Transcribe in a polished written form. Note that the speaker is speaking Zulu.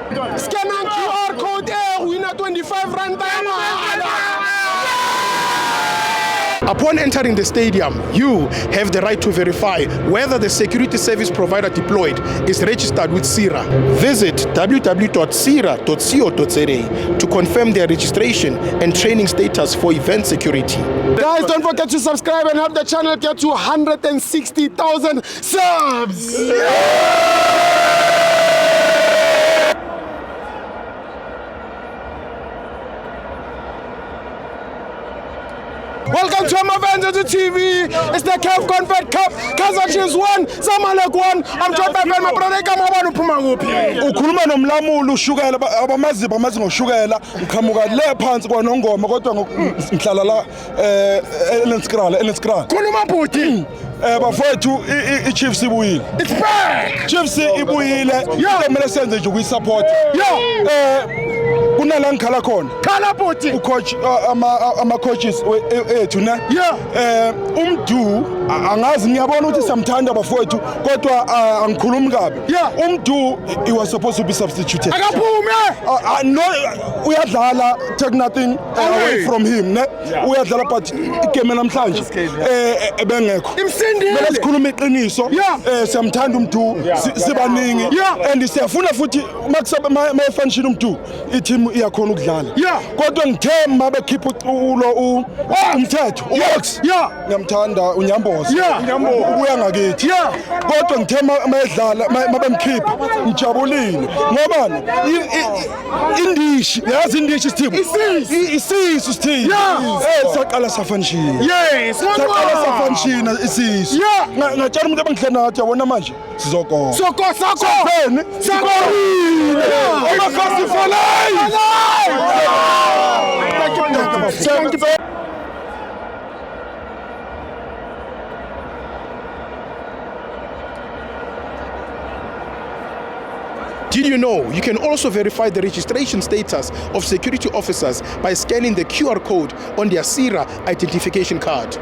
Scan ang QR code winner 25 rand. Upon entering the stadium, you have the right to verify whether the security service provider deployed is registered with SIRA. Visit www.sira.co.za to confirm their registration and training status for event security. Guys, don't forget to subscribe and help the channel get to 160,000 subs! Welcome to Amavenza TV. It's the CAF Confed Cup. Kaizer Chiefs 1, Zamalek 1. I'm joined by my brother Kamabanu Pumangupi. Ukhuluma nomlamuli ushukela abamazi ngoshukela uqhamuka le phansi kwanongoma kodwa ngihlala la eLenskral. Khuluma bhuti. Bafowethu iChiefs ibuyile. It's back. Chiefs ibuyile. Kumele senze nje ukuyisupport. Kunala ngikhala khona. Khala bhuti. Ucoach ama coaches ethu ne. Umdu angazi ngiyabona ukuthi samthanda bafowethu kodwa angikhulumi kabi. Umdu he was supposed to be substituted. Akaphume. No uyadlala, take nothing away from him ne. Uyadlala but igame namhlanje ebengekho. Mele sikhulume iqiniso. Siyamthanda umdu sibaningi and siyafuna futhi makufanishile umdu i-team iyakhona ukudlala. Kodwa ngithe mabekhipha uculo umthetho works. Ngiyamthanda unyamboza. Ubuya ngakithi. Kodwa ngithe mayedlala mabemkhipha ngijabulile ngoba indishi yazi indishi team. Isisu team. Saqala safanishile. Saqala safanishile isisu. Ngatshela umuntu abangihlena ngathi yabona manje sizokona. Sakho. Sikorile. Omakasi falai. Did you know you can also verify the registration status of security officers by scanning the QR code on their SIRA identification card?